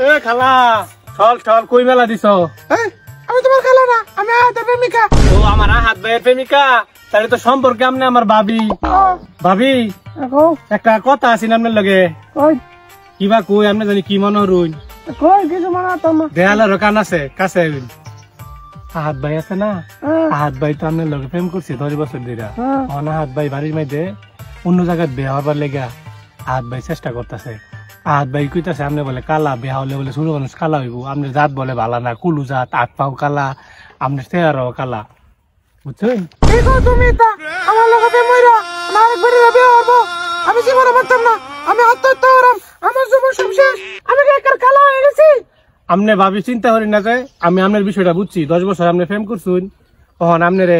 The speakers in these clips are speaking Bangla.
এ খালা চল চল কই মেলা দিছ? আমি তোমার খালা না, আমি আহাতের প্রেমিকা। ও আমার হাত ভাইয়ের প্রেমিকা, তাহলে তো সম্পর্কে আমনে আমার ভাবি। ভাবি একটা কথা আছে আপনার লগে। কিবা কই আপনি জানি কি মনে হরুন? কিছু মনে হতাম না। দেয়ালের কান আছে কাছে আইবেন। হাত ভাই আছে না, হাত ভাই তো আপনার লগে প্রেম করছে 10 বছর ধরে। হাত ভাই বাড়ির মধ্যে অন্য জায়গায় বিয়ে হবার লেগা হাত ভাই চেষ্টা করতেছে। হাত ভাই কইতাছে আপনি বলে কালা, বিয়া হলে বলে ছোট মানুষ কালা হইব, আপনি জাত বলে ভালা না, কুলু জাত, আট পাও কালা, আপনার চেহারাও কালা, বুঝছেন? তুমি আমার লগে মইরা আমার একবারে বিয়ে হবো, আমি জীবনে পারতাম না, আমি আত্মহত্যা করলাম, আমার জীবন সব শেষ, আমি একার কালা হয়ে গেছি। আপনি ভাবি চিন্তা করেন না যে আমি আপনার বিষয়টা বুঝছি, 10 বছর আপনি প্রেম করছুন, তখন আপনারে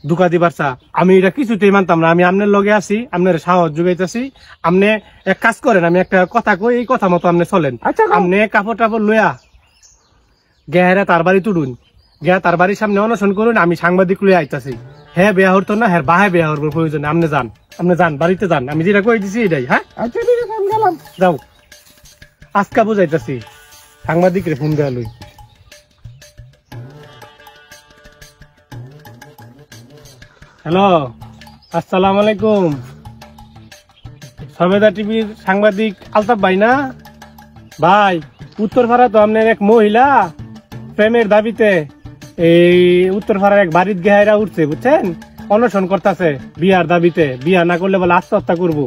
দুকা দিবার চা, আমি এটা কিছুতেই মানতাম না। আমি আপনার লগে আছি, আপনার সাহস যোগাইতেছি। আপনি এক কাজ করেন, আমি একটা কথা কই, এই কথা মতো আপনি চলেন। আপনি কাপড় টাপড় লইয়া গেহারা তার বাড়ি তুলুন, গিয়া তার বাড়ির সামনে অনশন করুন, আমি সাংবাদিক লইয়া আইতাছি। হ্যাঁ বিয়া হতো না, হ্যাঁ বাহে বিয়া হওয়ার প্রয়োজন, আপনি যান বাড়িতে যান, আমি যেটা কই দিছি এটাই। হ্যাঁ যাও, আজকা বুঝাইতাছি, সাংবাদিক রে ফোন দেয়া লই। হ্যালো, আসসালামু আলাইকুম। সবেদা টিভির সাংবাদিক আলতাফ ভাই না? ভাই উত্তরপাড়া তো আপনার এক মহিলা প্রেমের দাবিতে এই উত্তরপাড়ার এক বাড়ির গেহাইরা উঠছে, বুঝছেন? অনশন করতেছে বিয়ার দাবিতে, বিয়া না করলে বলে আত্মহত্যা করবো।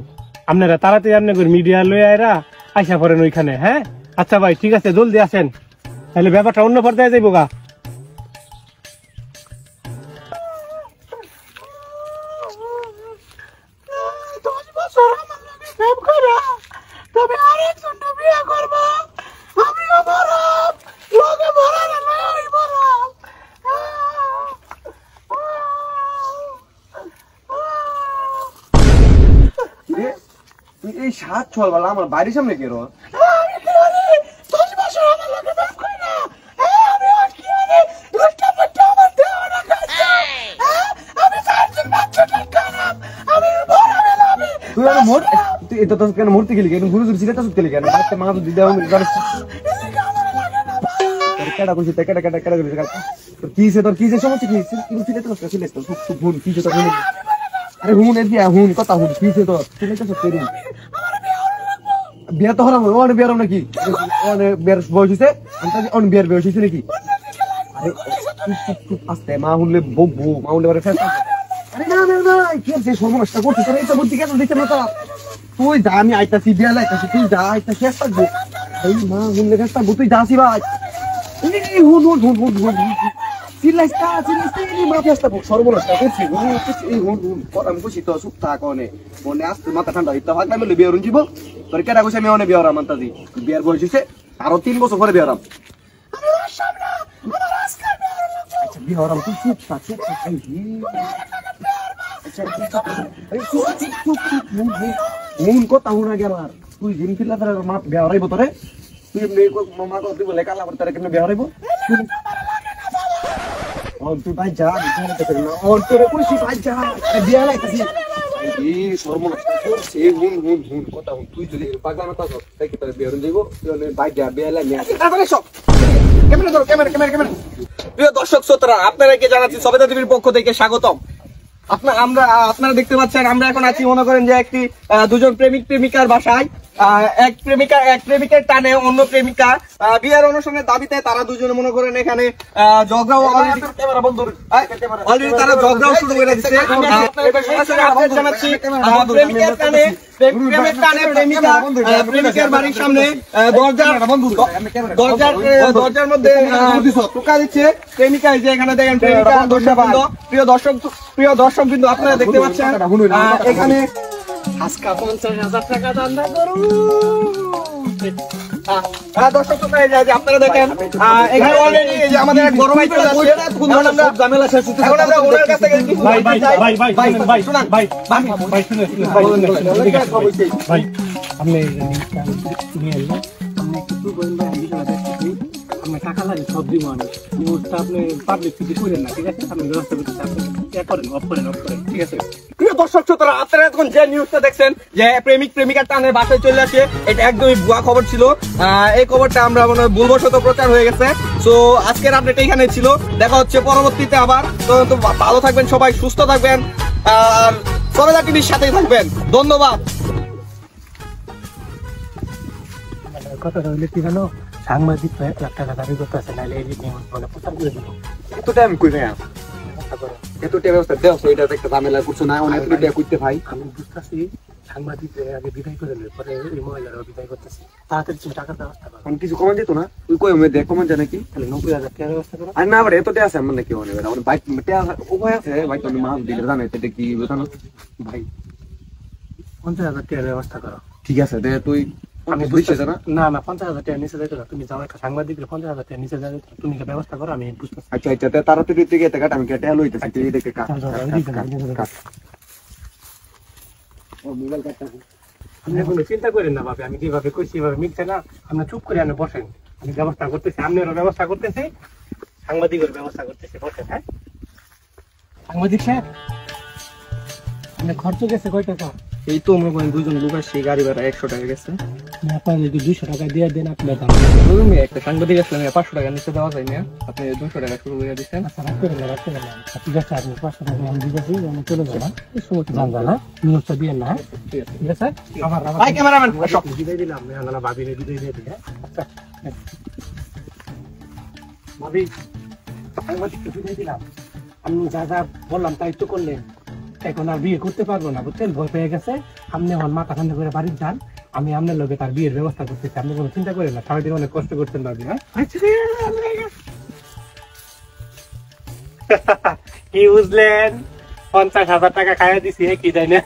আপনারা তাড়াতাড়ি আপনি মিডিয়া লয়ে আয়রা আইসা পড়েন ওইখানে। হ্যাঁ আচ্ছা ভাই ঠিক আছে, জলদি আসেন, তাহলে ব্যাপারটা অন্য পর্যায়ে যাইব গা। এই 7-6 বেলা আমার বাড়ির সামনে কেন? মূর্তি গেলি কেন? ঘুরে ঘুরে সিলেটা সুতলি কেন? মা তো দিদা কেডা কইছে তে কেডা কেডা কেডা কইছে কিছে তোর কিছে সমস্যা কি? সিলেটা তো সিলেটা তো হুন কিছে তোর হুন। আরে হুন এ দিয়া হুন কথা হুন কিছে তোর সিলেটা তো করি। বিয়া তো হলাম ওনে বিয়ার নাকি? ওনে বিয়ার বয়স হইছে, আমি ওনে বিয়ার বয়স হইছে নাকি? আরে আস্তে মা হুনলে বব্বু মা হুনলে পরে ফেস। আরে না না না কি যে সমস্যা করছিস তোর? এটা বুদ্ধি কেন দিতে না? তুই যা, আমি আইতাছি বিয়া লাইতাছি, তুই যা আইতা শেষ থাকবো। এই মা হুনলে ফেস থাকবো, তুই যাসি ভাই। এই হুন হুন হুন হুন হুন সিলাইস্তা এই মা ফেস থাকবো সর্বনাশটা করছি। এই হুন হুন আমি কইছি তো চুপ থাক অনে মনে আসতে মাথা ঠান্ডা হইতে হয়, আমি বিয়ার যাব তোর কেডা কইছে আমি অনে বিয়ার মানতাছি। বিয়ার বয়স হইছে আরো 3 বছর পরে বিয়ার। আচ্ছা বিয়ার তুই চুপ থাক চুপ থাক। মন কথা হুনা গেল আর তুই জিম ফিল্লা তার মা বিয়া হরাইব তোরে? তুই এমনি মামা তুই বলে কালা তারে কেমনে বিয়া হরাইব? তুই ভাই যা তোরে কইছি ভাই যা বিয়া লাইতাছি। এই সর্বনাশ করছে হুন হুন হুন কথা হুন। তুই যদি পাগলা না থাকো তাই কি তোরে বিয়া হরাই যাইব? তুই ভাই যা বিয়া লাই নিয়ে আসি তারপরে সব ক্যামেরা ধরো ক্যামেরা ক্যামেরা ক্যামেরা। প্রিয় দর্শক শ্রোতারা, আপনাদেরকে জানাচ্ছি সবেদা টিভির পক্ষ থেকে স্বাগতম। আপনারা দেখতে পাচ্ছেন আমরা এখন আছি মনে করেন যে একটি দুজন প্রেমিক প্রেমিকার বাসায়। এক প্রেমিকের টানে অন্য প্রেমিকা বিয়ের অনুষ্ঠানের দাবিতে তারা দুজনে মনে করেন এখানে ঝগড়াও অলরেডি তারা ঝগড়াও শুরু করে দিচ্ছে। জানাচ্ছি প্রেমিকের টানে প্রেমিকের বাড়ির সামনে দরজার মধ্যে টোকা দিচ্ছে প্রেমিকা। যে এখানে দেখেন প্রেমিকা প্রিয় দর্শক কিন্তু আপনারা দেখতে পাচ্ছেন এখানে আজকা 50,000 টাকা দান্দা করুন। দর্শক আপনারা দেখেন এখানে অলরেডি যে আমাদের এক বড় ভাই চলে আসছে। ঝামেলা শেষ হচ্ছে। এখন আমরা ওনার কাছ থেকে ভাই ভাই ভাই ভাই ভাই ভাই শুনুন ভাই ভাই শুনুন ভাই আপনি তুমি এলো আপনি কিছু বলেন ভাই আমি টাকা লাগে সব দিব আমি। আপনি পাবলিক কিছু করেন না, ঠিক আছে? আপনি ব্যবস্থা করতে চাচ্ছেন। অফ করেন ঠিক আছে প্রিয় দর্শক শ্রোতারা আপনারা এখন যে নিউজটা দেখছেন যে প্রেমিক প্রেমিকার টানে বাসায় চলে আসে এটা একদমই ভুয়া খবর ছিল এই খবরটা আমরা মনে হয় ভুলবশত প্রচার হয়ে গেছে সো আজকের আপডেট এইখানে ছিল দেখা হচ্ছে পরবর্তীতে আবার তো ভালো থাকবেন সবাই সুস্থ থাকবেন আর সরেদা টিভির সাথেই থাকবেন ধন্যবাদ কথাটা হইলে কি জানো সাংবাদিক তো 1 লাখ টাকা দাবি করতে আছে নাহলে এই নিউজ বলে প্রচার করে দেবো এত টাইম কই ভাই এত টাইম ব্যবস্থা দেও এটা একটা ঝামেলা করছো না অনেক টাকা কইতে ভাই আমি বুঝতেছি সাংবাদিক আগে বিদায় করে নেবে পরে এই মহিলারা বিদায় করতেছি তাড়াতাড়ি তুমি টাকার ব্যবস্থা করো আমি কিছু কমান দিত না তুই কই আমি দেখ কমান জানে কি তাহলে 90,000 টাকার ব্যবস্থা করো আর না আবার এত টাকা আছে আমার নাকি অনেক আমার বাইক উপায় আছে ভাই তুমি মাল দিলে জানো এটা কি জানো ভাই 50,000 টাকার ব্যবস্থা করো ঠিক আছে দে তুই আমি বুঝছিস না না না 50,000 টাকা নিচে যাইতো না তুমি যাও একটা সাংবাদিকের 50,000 টাকা নিচে যাইতো তুমি কি ব্যবস্থা করো আমি বুঝতেছি আচ্ছা আচ্ছা তাড়াতাড়ি তুই এটা কাট আমি কেটে লইতেছি তুই দেখে কাট কাট ও মোবাইল কাটটা আপনি কোনো চিন্তা করেন না বাবা আমি যেভাবে কইছি এভাবে মিলছে না আপনি চুপ করে আপনি বসেন আমি ব্যবস্থা করতেছি আপনারও ব্যবস্থা করতেছি সাংবাদিকের ব্যবস্থা করতেছি বসেন হ্যাঁ সাংবাদিক সাহেব আপনার খরচ গেছে কয় টাকা এই তো মনে করেন দুইজন লোক আসছে গাড়ি ভাড়া 100 টাকা গেছে আপনার যদি 200 টাকা দিয়ে দেন আপনার দাম ধরুন একটা সাংবাদিক আসলে 500 টাকা নিচে দেওয়া যায় না আপনি 200 টাকা শুরু করে দিচ্ছেন আচ্ছা রাখতে গেলাম ঠিক আছে আপনি 500 টাকা আমি দিতেছি আমি চলে যাবো এই সময় জান জানা নিউজটা দিয়ে না ঠিক আছে আবার ভাই ক্যামেরাম্যান সব বিদায় দিলাম আমি আলাদা ভাবিরে বিদায় দিয়ে দিই আচ্ছা ভাবি সাংবাদিককে বিদায় দিলাম আমি যা যা বললাম তাই তো করলেন এখন আর বিয়ে করতে পারবো না বুঝছেন ভয় পেয়ে গেছে আপনি আমার মাথা ঠান্ডা করে বাড়ি যান আমি আপনার লোকে তার বিয়ের ব্যবস্থা করতেছি আপনি কোনো চিন্তা করেন না সারাদিন অনেক কষ্ট করছেন ভাবি হ্যাঁ কি বুঝলেন 50,000 টাকা খাইয়া দিছি কি জানি